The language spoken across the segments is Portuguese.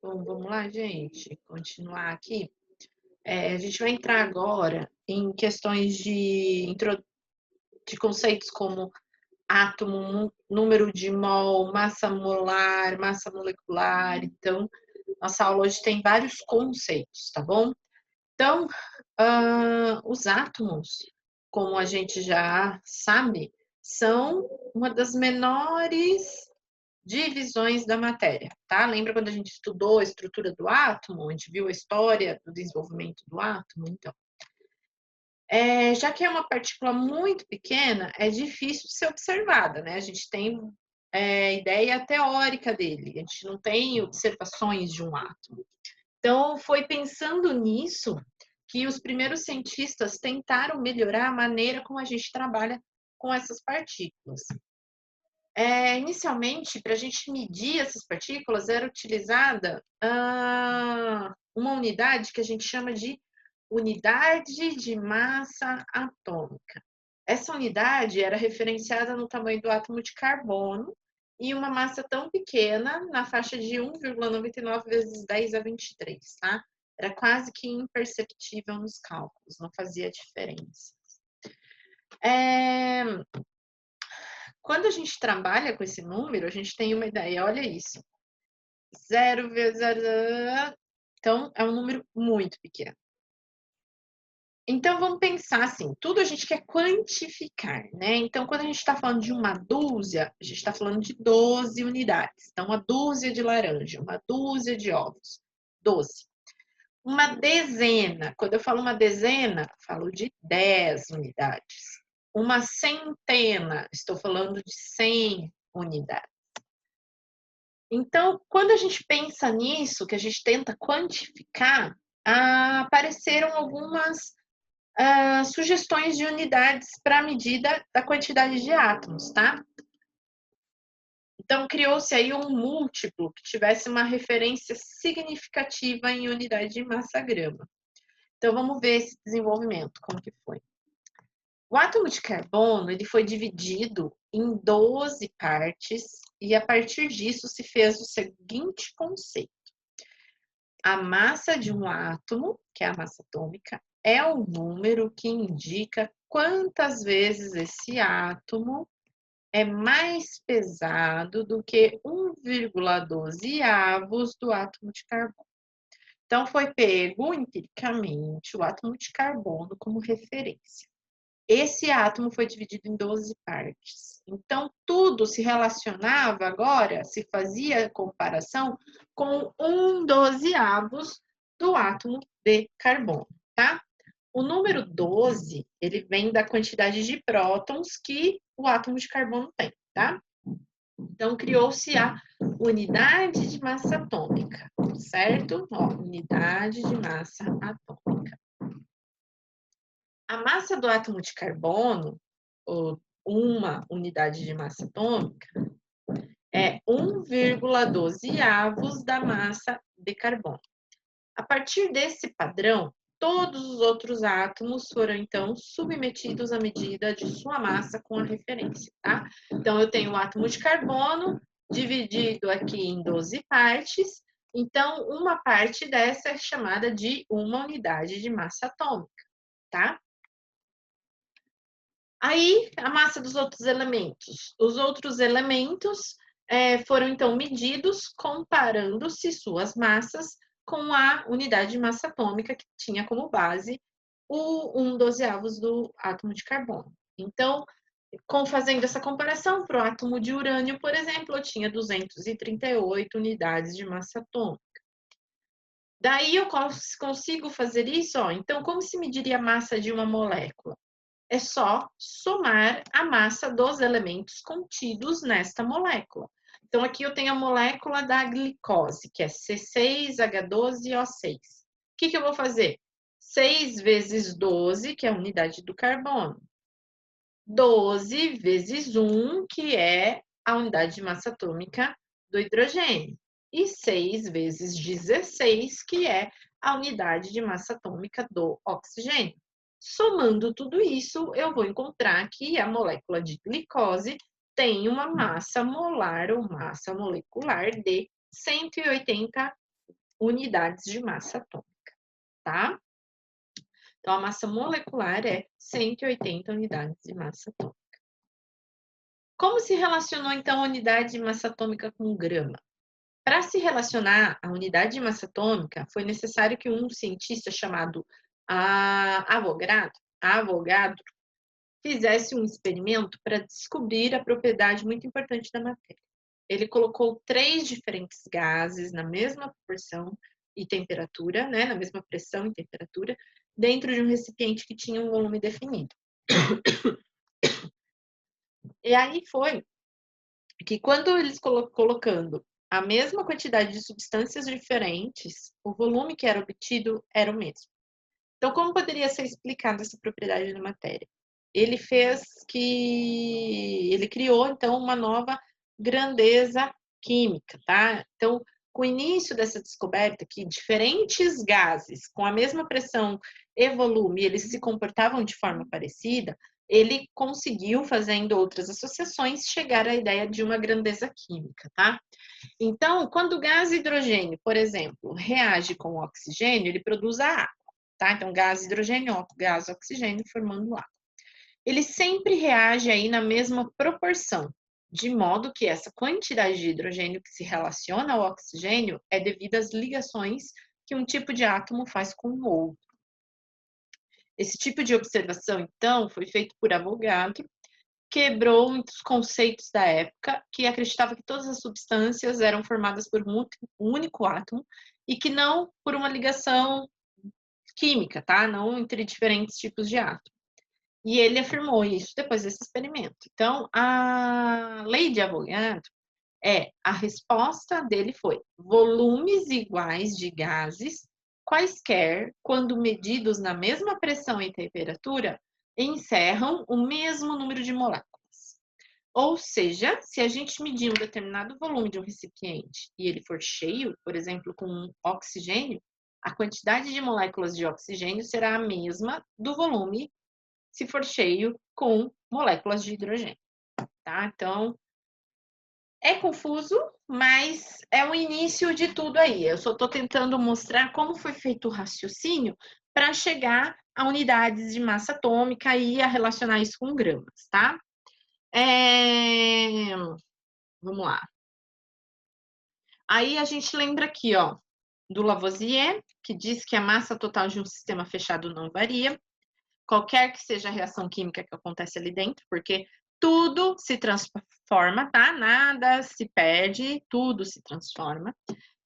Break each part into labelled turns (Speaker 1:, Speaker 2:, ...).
Speaker 1: Bom, vamos lá, gente, continuar aqui. A gente vai entrar agora em questões de conceitos como átomo, número de mol, massa molar, massa molecular. Então, nossa aula hoje tem vários conceitos, tá bom? Então, os átomos, como a gente já sabe, são uma das menores divisões da matéria, tá? Lembra quando a gente estudou a estrutura do átomo? A gente viu a história do desenvolvimento do átomo? Então, já que é uma partícula muito pequena, é difícil de ser observada, né? A gente tem ideia teórica dele, a gente não tem observações de um átomo. Então, foi pensando nisso que os primeiros cientistas tentaram melhorar a maneira como a gente trabalha com essas partículas. Inicialmente, para a gente medir essas partículas, era utilizada uma unidade que a gente chama de unidade de massa atômica. Essa unidade era referenciada no tamanho do átomo de carbono e uma massa tão pequena, na faixa de 1,99 vezes 10 a 23, tá? Era quase que imperceptível nos cálculos, não fazia diferença. Quando a gente trabalha com esse número, a gente tem uma ideia, olha isso. 0,0. Então, é um número muito pequeno. Então, vamos pensar assim, tudo a gente quer quantificar, né? Então, quando a gente está falando de uma dúzia, a gente está falando de 12 unidades. Então, uma dúzia de laranja, uma dúzia de ovos, 12. Uma dezena, quando eu falo uma dezena, falo de 10 unidades. Uma centena, estou falando de 100 unidades. Então, quando a gente pensa nisso, que a gente tenta quantificar, apareceram algumas sugestões de unidades para a medida da quantidade de átomos, tá? Então, criou-se aí um múltiplo que tivesse uma referência significativa em unidade de massa-grama. Então, vamos ver esse desenvolvimento, como que foi. O átomo de carbono ele foi dividido em 12 partes e a partir disso se fez o seguinte conceito. A massa de um átomo, que é a massa atômica, é o número que indica quantas vezes esse átomo é mais pesado do que 1,12 avos do átomo de carbono. Então, foi pego empiricamente o átomo de carbono como referência. Esse átomo foi dividido em 12 partes. Então, tudo se relacionava agora, se fazia comparação com 1/12 do átomo de carbono, tá? O número 12, ele vem da quantidade de prótons que o átomo de carbono tem, tá? Então, criou-se a unidade de massa atômica, certo? Ó, unidade de massa atômica. A massa do átomo de carbono, ou uma unidade de massa atômica, é 1,12 avos da massa de carbono. A partir desse padrão, todos os outros átomos foram, então, submetidos à medida de sua massa com a referência, tá? Então, eu tenho o átomo de carbono dividido aqui em 12 partes. Então, uma parte dessa é chamada de uma unidade de massa atômica, tá? Aí, a massa dos outros elementos. Os outros elementos foram, então, medidos comparando-se suas massas com a unidade de massa atômica que tinha como base o 1/12 do átomo de carbono. Então, fazendo essa comparação, para o átomo de urânio, por exemplo, eu tinha 238 unidades de massa atômica. Daí eu consigo fazer isso, ó. Então, como se mediria a massa de uma molécula? É só somar a massa dos elementos contidos nesta molécula. Então, aqui eu tenho a molécula da glicose, que é C6H12O6. O que eu vou fazer? 6 vezes 12, que é a unidade do carbono. 12 vezes 1, que é a unidade de massa atômica do hidrogênio. E 6 vezes 16, que é a unidade de massa atômica do oxigênio. Somando tudo isso, eu vou encontrar que a molécula de glicose tem uma massa molar ou massa molecular de 180 unidades de massa atômica, tá? Então, a massa molecular é 180 unidades de massa atômica. Como se relacionou, então, a unidade de massa atômica com grama? Para se relacionar à unidade de massa atômica, foi necessário que um cientista chamado Avogadro fizesse um experimento para descobrir a propriedade muito importante da matéria. Ele colocou 3 diferentes gases na mesma proporção e temperatura, né, na mesma pressão e temperatura, dentro de um recipiente que tinha um volume definido. E aí foi que quando eles colocando a mesma quantidade de substâncias diferentes, o volume que era obtido era o mesmo. Então, como poderia ser explicada essa propriedade da matéria? Ele criou, então, uma nova grandeza química, tá? Então, com o início dessa descoberta que diferentes gases com a mesma pressão e volume, eles se comportavam de forma parecida, ele conseguiu, fazendo outras associações, chegar à ideia de uma grandeza química, tá? Então, quando o gás hidrogênio, por exemplo, reage com o oxigênio, ele produz a água, tá? Então, gás hidrogênio, gás oxigênio formando água. Ele sempre reage aí na mesma proporção, de modo que essa quantidade de hidrogênio que se relaciona ao oxigênio é devido às ligações que um tipo de átomo faz com o outro. Esse tipo de observação, então, foi feito por Avogadro, quebrou muitos conceitos da época, que acreditava que todas as substâncias eram formadas por um único átomo e que não por uma ligação química, tá? Não entre diferentes tipos de átomo. E ele afirmou isso depois desse experimento. Então, a lei de Avogadro a resposta dele foi volumes iguais de gases, quaisquer, quando medidos na mesma pressão e temperatura, encerram o mesmo número de moléculas. Ou seja, se a gente medir um determinado volume de um recipiente e ele for cheio, por exemplo, com oxigênio, a quantidade de moléculas de oxigênio será a mesma do volume se for cheio com moléculas de hidrogênio, tá? Então, é confuso, mas é o início de tudo aí. Eu só estou tentando mostrar como foi feito o raciocínio para chegar a unidades de massa atômica e a relacionar isso com gramas, tá? Vamos lá. Aí a gente lembra aqui, ó, do Lavoisier, que diz que a massa total de um sistema fechado não varia, qualquer que seja a reação química que acontece ali dentro, porque tudo se transforma, tá? Nada se perde, tudo se transforma.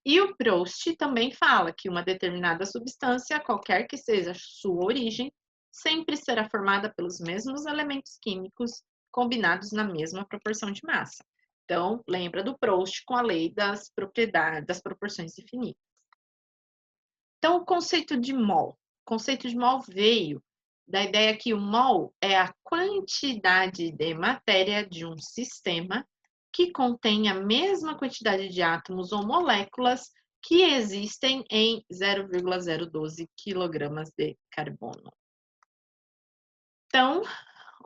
Speaker 1: E o Proust também fala que uma determinada substância, qualquer que seja sua origem, sempre será formada pelos mesmos elementos químicos combinados na mesma proporção de massa. Então, lembra do Proust com a lei das propriedades, das proporções definidas. Então, o conceito de mol. O conceito de mol veio da ideia que o mol é a quantidade de matéria de um sistema que contém a mesma quantidade de átomos ou moléculas que existem em 0,012 kg de carbono. Então,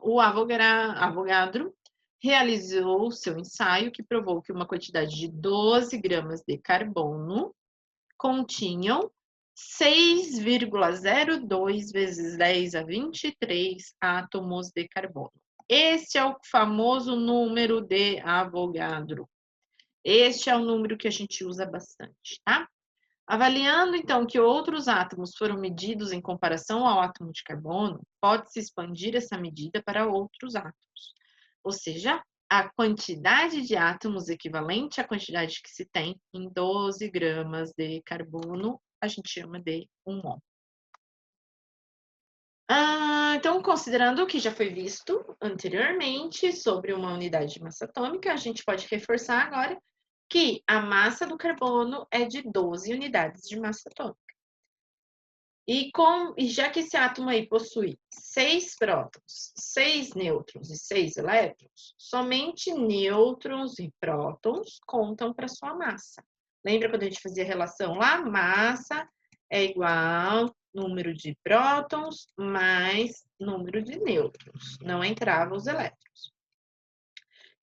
Speaker 1: o Avogadro realizou seu ensaio que provou que uma quantidade de 12 gramas de carbono continham 6,02 vezes 10 a 23 átomos de carbono. Este é o famoso número de Avogadro. Este é o número que a gente usa bastante, tá? Avaliando, então, que outros átomos foram medidos em comparação ao átomo de carbono, pode-se expandir essa medida para outros átomos. Ou seja, a quantidade de átomos equivalente à quantidade que se tem em 12 gramas de carbono, a gente chama de 1 mol. Então, considerando o que já foi visto anteriormente sobre uma unidade de massa atômica, a gente pode reforçar agora que a massa do carbono é de 12 unidades de massa atômica. E já que esse átomo aí possui 6 prótons, 6 nêutrons e 6 elétrons, somente nêutrons e prótons contam para sua massa. Lembra quando a gente fazia a relação lá? Massa é igual número de prótons mais número de nêutrons. Não entrava os elétrons.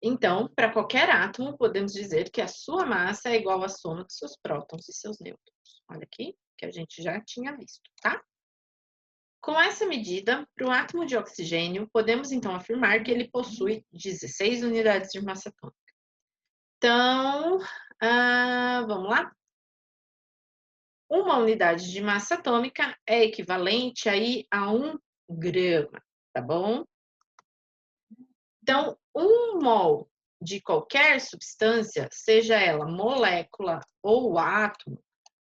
Speaker 1: Então, para qualquer átomo, podemos dizer que a sua massa é igual à soma dos seus prótons e seus nêutrons. Olha aqui, que a gente já tinha visto, tá? Com essa medida, para o átomo de oxigênio, podemos então afirmar que ele possui 16 unidades de massa atômica. Então, vamos lá? Uma unidade de massa atômica é equivalente aí a 1 grama, tá bom? Então, 1 mol de qualquer substância, seja ela molécula ou átomo,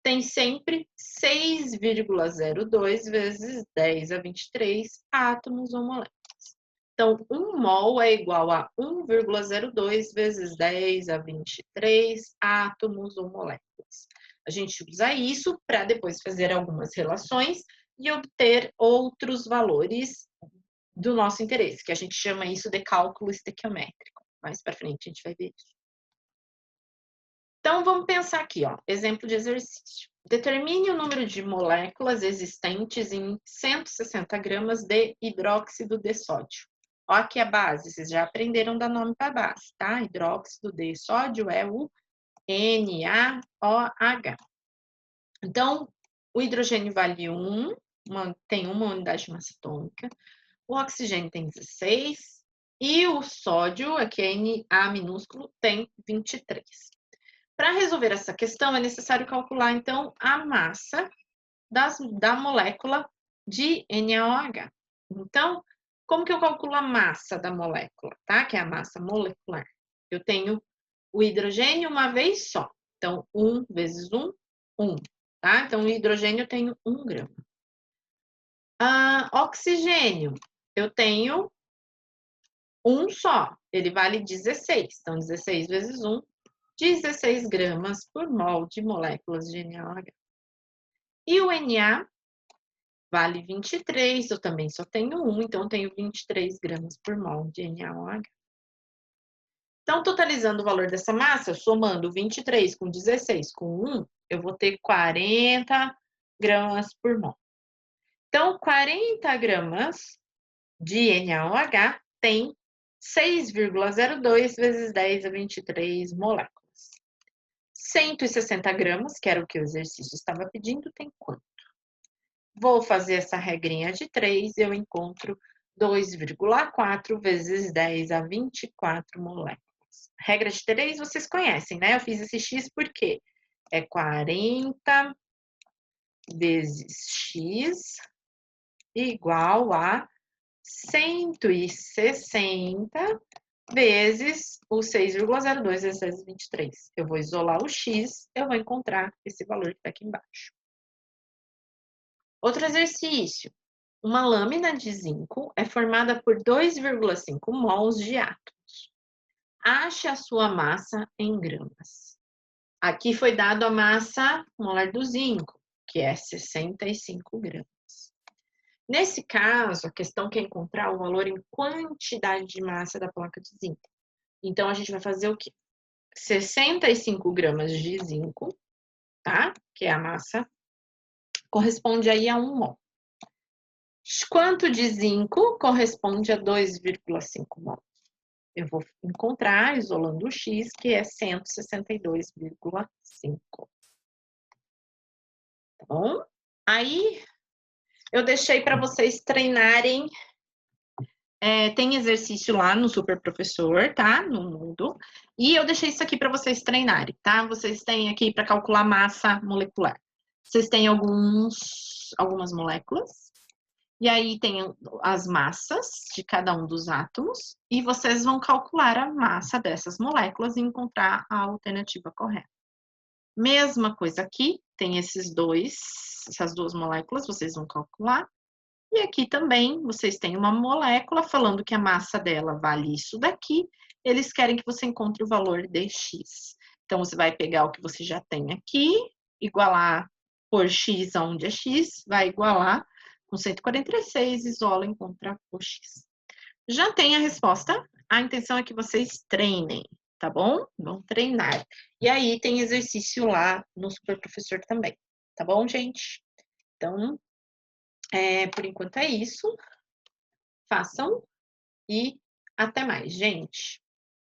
Speaker 1: tem sempre 6,02 vezes 10 a 23 átomos ou moléculas. Então, 1 mol é igual a 1,02 vezes 10 a 23 átomos ou moléculas. A gente usa isso para depois fazer algumas relações e obter outros valores do nosso interesse, que a gente chama isso de cálculo estequiométrico. Mais para frente a gente vai ver isso. Então, vamos pensar aqui, ó, exemplo de exercício. Determine o número de moléculas existentes em 160 gramas de hidróxido de sódio. Ó, aqui a base, vocês já aprenderam a dar nome para a base, tá? Hidróxido de sódio é o NaOH. Então, o hidrogênio vale 1, tem uma unidade de massa atômica, o oxigênio tem 16 e o sódio, aqui é Na minúsculo, tem 23. Para resolver essa questão, é necessário calcular, então, a massa da molécula de NaOH. Então, como que eu calculo a massa da molécula, tá? Que é a massa molecular. Eu tenho o hidrogênio uma vez só. Então, 1 vezes 1, 1, tá? Então, o hidrogênio eu tenho 1 grama. Oxigênio, eu tenho um só, ele vale 16. Então, 16 vezes 1, 16 gramas por mol de moléculas de NaOH. E o Na vale 23, eu também só tenho 1, então eu tenho 23 gramas por mol de NaOH. Então, totalizando o valor dessa massa, somando 23 com 16 com 1, eu vou ter 40 gramas por mol. Então, 40 gramas de NaOH tem 6,02 vezes 10 a 23 moléculas. 160 gramas, que era o que o exercício estava pedindo, tem quanto? Vou fazer essa regrinha de 3, eu encontro 2,4 vezes 10 a 24 moléculas. Regra de 3 vocês conhecem, né? Eu fiz esse x porque é 40 vezes x igual a 160 vezes o 6,02 vezes 10 a 23. Eu vou isolar o x, eu vou encontrar esse valor que está aqui embaixo. Outro exercício. Uma lâmina de zinco é formada por 2,5 mols de átomos. Ache a sua massa em gramas. Aqui foi dado a massa molar do zinco, que é 65 gramas. Nesse caso, a questão quer encontrar o valor em quantidade de massa da placa de zinco. Então, a gente vai fazer o quê? 65 gramas de zinco, tá? Que é a massa, corresponde aí a 1 mol. Quanto de zinco corresponde a 2,5 mol? Eu vou encontrar, isolando o x, que é 162,5. Tá bom? Aí, eu deixei para vocês treinarem. Tem exercício lá no Super Professor, tá? No Moodle. E eu deixei isso aqui para vocês treinarem, tá? Vocês têm aqui para calcular massa molecular. Vocês têm algumas moléculas. E aí tem as massas de cada um dos átomos. E vocês vão calcular a massa dessas moléculas e encontrar a alternativa correta. Mesma coisa aqui, tem essas duas moléculas, vocês vão calcular. E aqui também, vocês têm uma molécula falando que a massa dela vale isso daqui. Eles querem que você encontre o valor de x. Então, você vai pegar o que você já tem aqui, igualar por x aonde é x, vai igualar com 146, isola e encontra o x. Já tem a resposta. A intenção é que vocês treinem, tá bom? Vão treinar. E aí, tem exercício lá no Super Professor também. Tá bom, gente? Então, por enquanto é isso. Façam e até mais, gente.